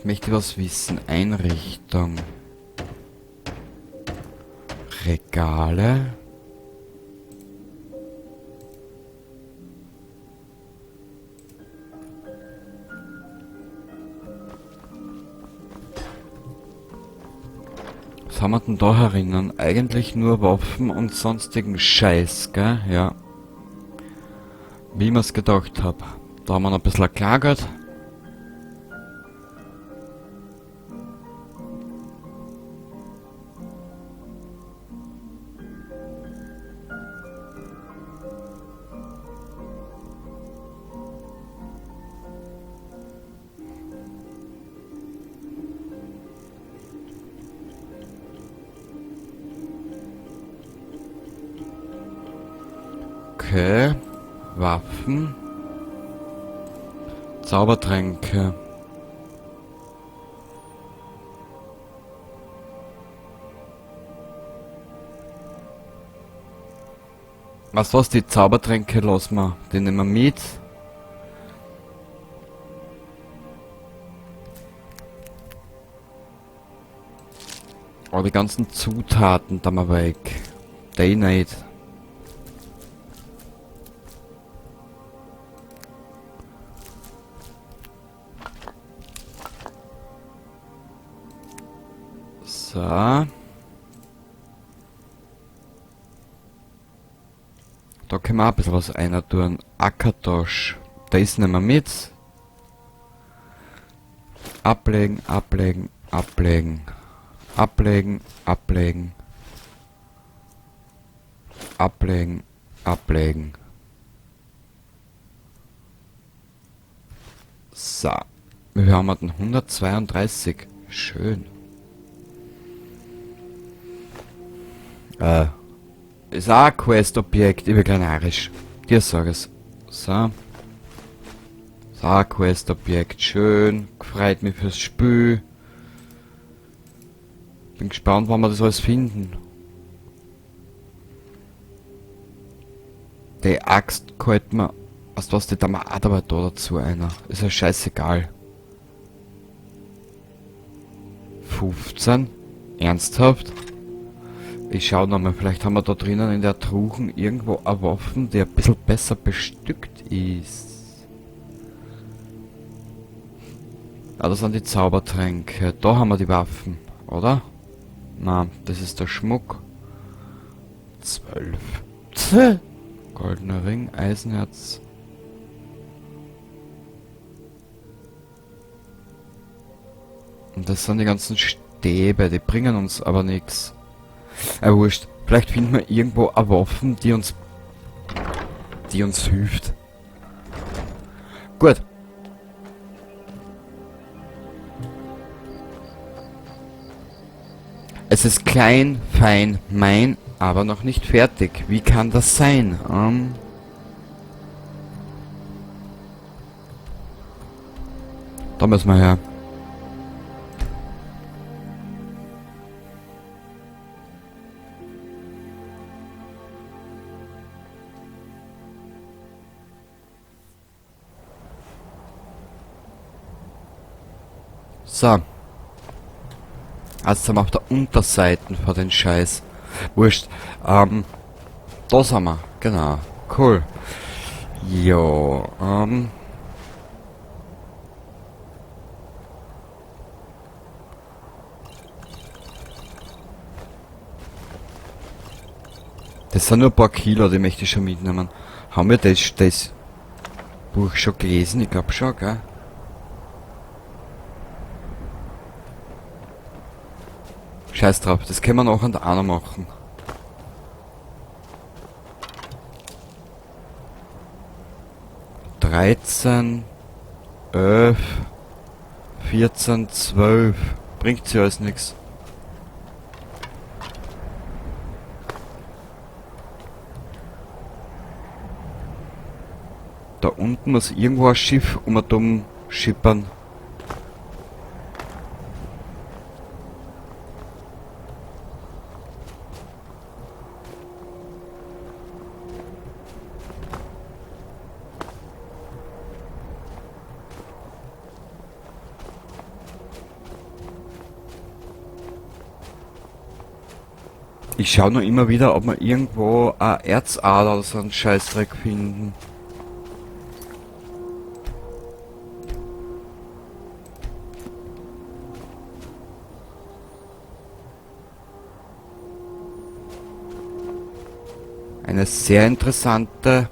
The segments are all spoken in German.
Ich möchte was wissen. Einrichtung. Regale. Was haben wir denn da herinnen? Eigentlich nur Waffen und sonstigen Scheiß, gell? Ja. Wie ich mir's gedacht hab. Da haben wir noch ein bisschen Kleingeld. Okay. Waffen. Zaubertränke. Was, die Zaubertränke lassen wir. Die nehmen wir mit. Aber die ganzen Zutaten da mal weg. Die nicht. So. Da können wir auch ein bisschen was rein tun. Ackertosch. Das nehmen wir mit. Ablegen, ablegen, ablegen. Ablegen, ablegen. Ablegen, ablegen. So. Wir haben den 132. Schön. Ist auch ein Quest-Objekt, ich bin kein Arisch. Dir sag es. So. Ist auch ein Quest-Objekt, schön. Gefreut mich fürs Spiel. Bin gespannt, wann wir das alles finden. Die Axt gehalten mir. Was was die da mal auch dabei da dazu einer. Ist ja scheißegal. 15. Ernsthaft? Ich schau nochmal, vielleicht haben wir da drinnen in der Truhen irgendwo eine Waffe, die ein bisschen besser bestückt ist. Ah, das sind die Zaubertränke. Da haben wir die Waffen, oder? Na, das ist der Schmuck. 12. Tch. Goldener Ring, Eisenherz. Und das sind die ganzen Stäbe, die bringen uns aber nichts. Wurscht. Vielleicht finden wir irgendwo eine Waffe, die uns hilft. Gut. Es ist klein, fein, mein, aber noch nicht fertig. Wie kann das sein? Da müssen wir her. So. Also sind wir auf der Unterseite von den Scheiß. Wurscht. Da sind wir. Genau. Cool. Jo. Das sind nur ein paar Kilo, die möchte ich schon mitnehmen. Haben wir das Buch schon gelesen? Ich glaube schon, gell? Scheiß drauf, das können wir noch an der anderen machen. (13, 11, 14, 12. Bringt sie alles nix. Da unten muss irgendwo ein Schiff dumm schippern. Ich schaue nur immer wieder, ob wir irgendwo eine Erzader oder so einen Scheißdreck finden. Eine sehr interessante...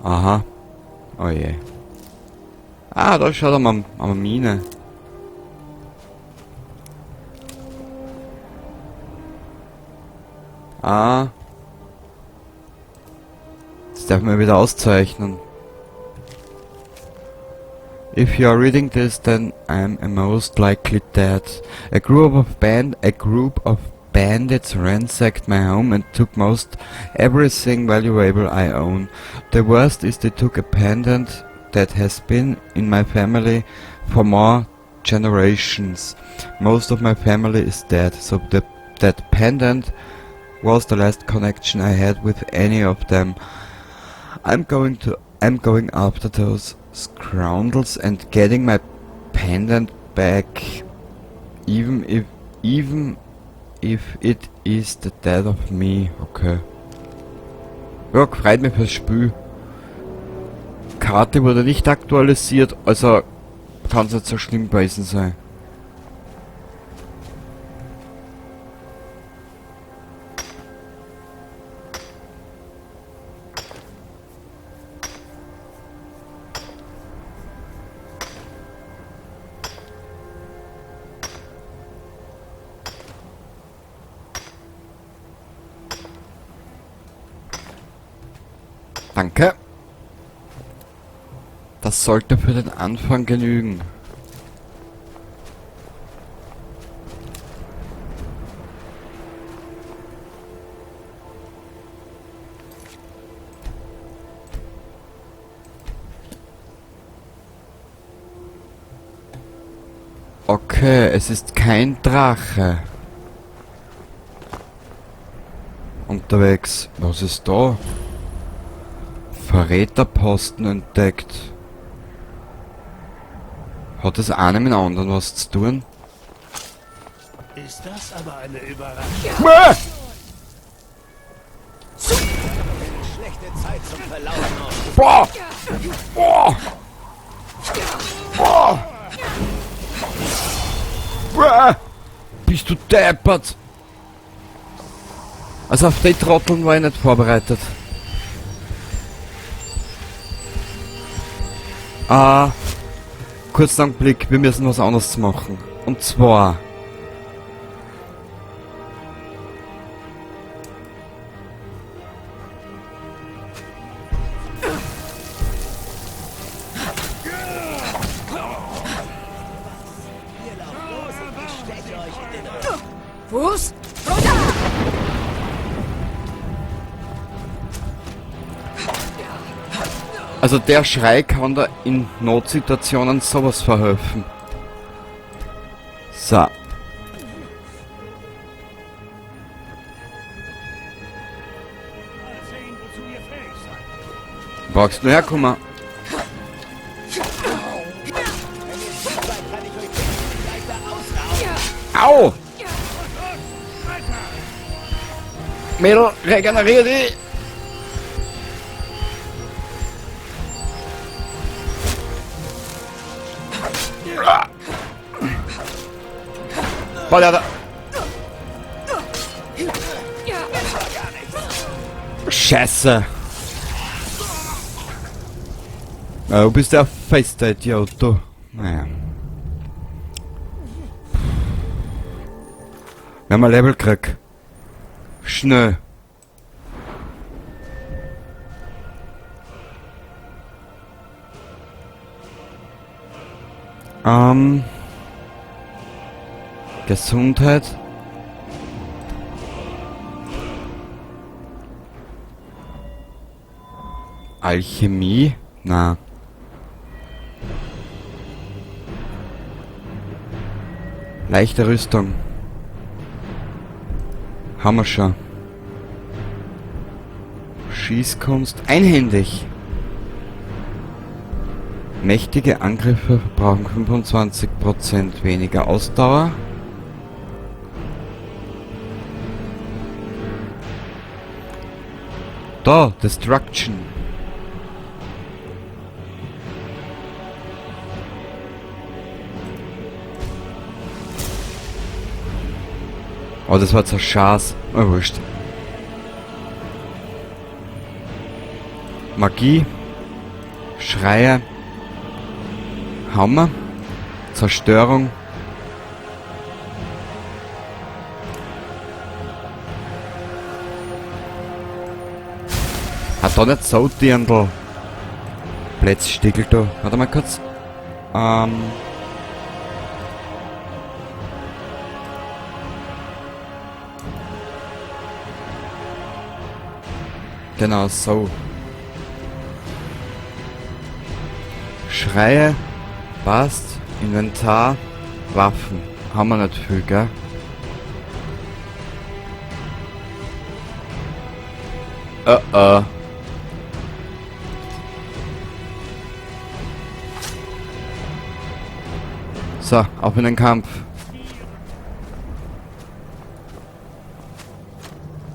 Aha. Oh je. Ah, da schaut er mal eine Mine. Ah. Das darf man wieder auszeichnen. If you are reading this, then I'm most likely dead. A group of bandits ransacked my home and took most everything valuable I own. The worst is they took a pendant that has been in my family for more generations. Most of my family is dead, so that pendant was the last connection I had with any of them. I'm going after those scoundrels and getting my pendant back, even if it is the death of me. Okay. Ja, gefreut mich fürs Spiel. Karte wurde nicht aktualisiert, also kann es nicht so schlimm gewesen sein. Danke. Das sollte für den Anfang genügen. Okay, es ist kein Drache unterwegs. Was ist da? Verräterposten entdeckt. Hat das eine mit dem anderen was zu tun? Ist das aber eine Überraschung? Ja. Schlechte Zeit zum Verlaufen. Boah! Boah! Boah! Boah! Bist du deppert? Also auf die Trotteln war ich nicht vorbereitet. Kurzen Augenblick, wir müssen was anderes machen. Und zwar... Fuß! Also der Schrei kann da in Notsituationen sowas verhelfen. So. Mal sehen, wozu ihr fähig seid. Brauchst du herkommen? Au! Mädel, regenerier dich! Boah, da. Scheiße! Ja, du bist der feste Idiot, du. Naja. Wenn man Level krieg. Schnell. Gesundheit. Alchemie? Na. Leichte Rüstung. Haben wir schon. Schießkunst. Einhändig. Mächtige Angriffe verbrauchen 25% weniger Ausdauer. Da, Destruction. Oh, das war jetzt ein Schatz. Oh, wurscht. Magie. Schreie. Hammer. Zerstörung. Hat da nicht so Dirndl. Plätzstiegel da. Warte mal kurz. Genau, so. Schreie. Passt. Inventar. Waffen. Haben wir nicht viel, gell? So, auf in den Kampf.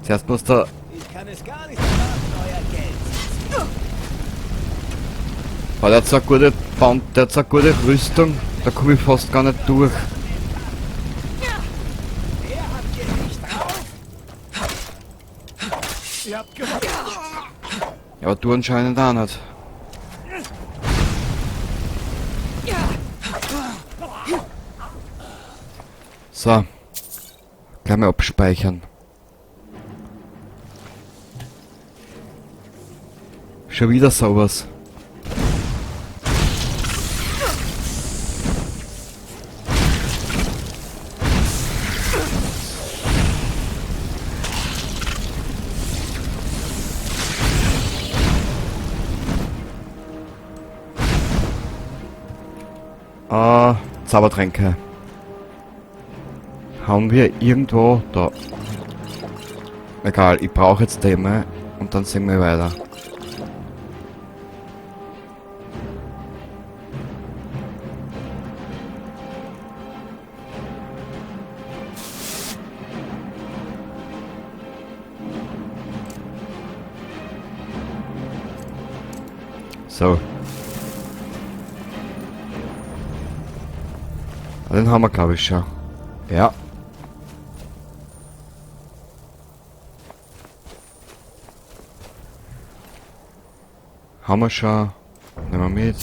Zuerst muss der... Ich kann es gar nicht erwarten, euer Geld. Oh, der hat so eine gute Band, der hat so eine gute Rüstung. Da komme ich fast gar nicht durch. Wer habt ihr nicht drauf? Ihr habt gewonnen. Ja, aber du anscheinend auch nicht. So. Gleich mal abspeichern. Schon wieder sowas. Zaubertränke. Haben wir irgendwo da... Egal, ich brauche jetzt den mal und dann sehen wir weiter. So. Den haben wir, glaube ich, schon. Ja. Haben wir schon. Nehmen wir mit.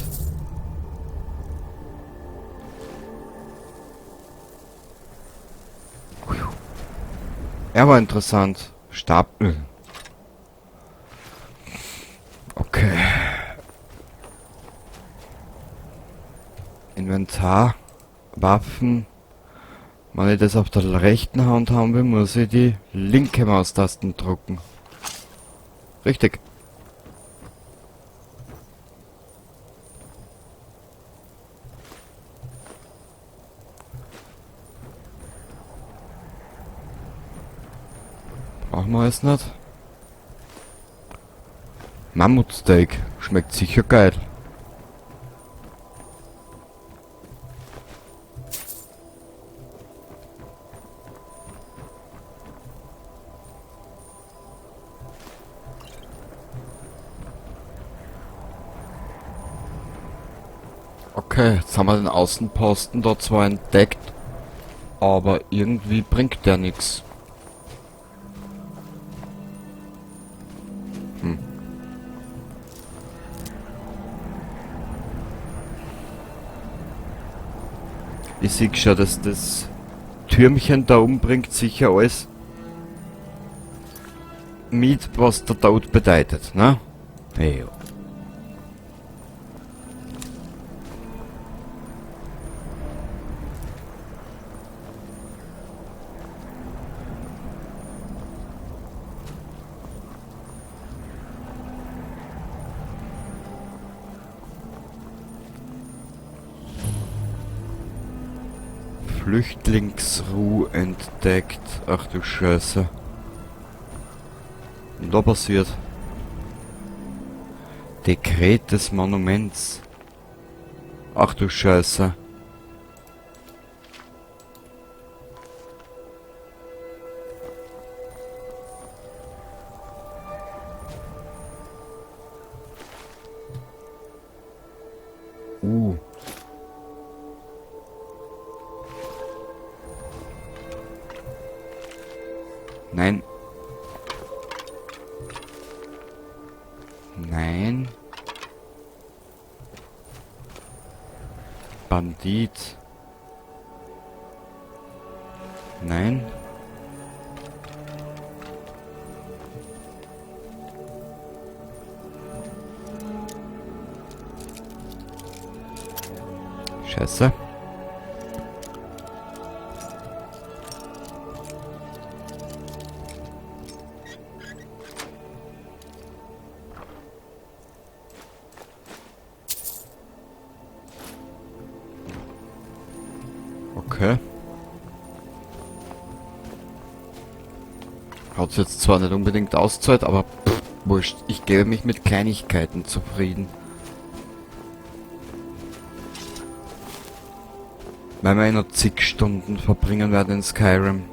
Er war interessant. Stapel. Okay. Inventar. Waffen. Wenn ich das auf der rechten Hand haben will, muss ich die linke Maustasten drücken. Richtig. Brauchen wir alles nicht. Mammutsteak. Schmeckt sicher geil. Okay, jetzt haben wir den Außenposten da zwar entdeckt, aber irgendwie bringt der nichts. Ich sehe schon, dass das Türmchen da oben bringt sicher alles mit, was der Tod bedeutet, ne? Ja. Flüchtlingsruhe entdeckt. Ach du Scheiße. Und da passiert. Dekret des Monuments. Ach du Scheiße. Nein. Nein. Bandit. Nein. Scheiße. Okay. Hat jetzt zwar nicht unbedingt ausgezahlt, aber wurscht. Ich gebe mich mit Kleinigkeiten zufrieden. Weil wir noch zig Stunden verbringen werden in Skyrim.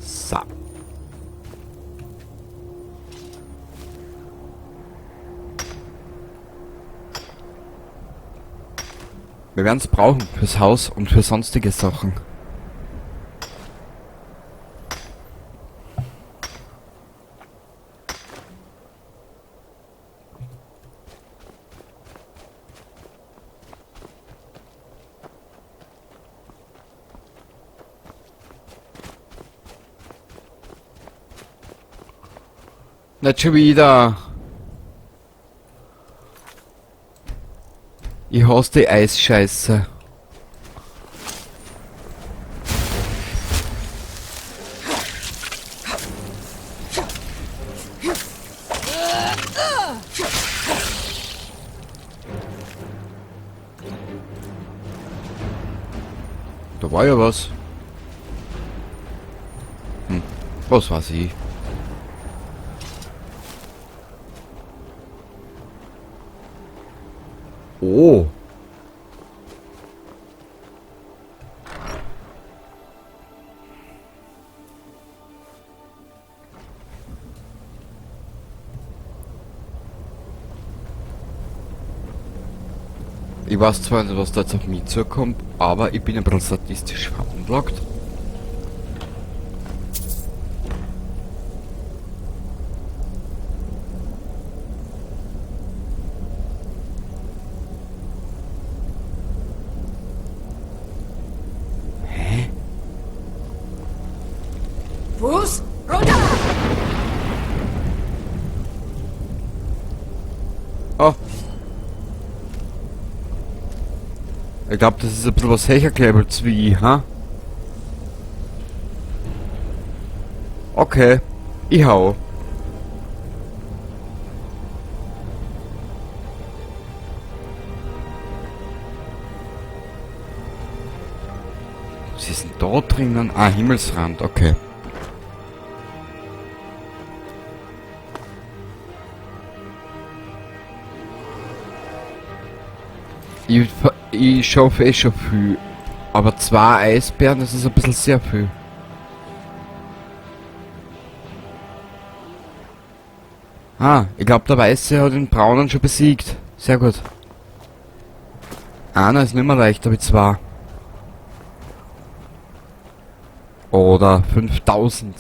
So. Wir werden es brauchen fürs Haus und für sonstige Sachen. Nicht schon wieder. Ich hasse die Eisscheiße. Da war ja was. Was weiß ich. Oh. Ich weiß zwar nicht, was da jetzt auf mich zukommt, aber ich bin ein bisschen statistisch veranlagt. Fuß runter! Oh. Ich glaube, das ist ein bisschen was Hecherkleibels wie ich, ha? Okay. Ich hau. Was ist denn da drinnen? Ah, Himmelsrand, okay. Ich schaffe eh schon viel. Aber 2 Eisbären, das ist ein bisschen sehr viel. Ah, ich glaube der Weiße hat den Braunen schon besiegt. Sehr gut. Einer ist nicht mehr leichter wie 2. Oder 5000.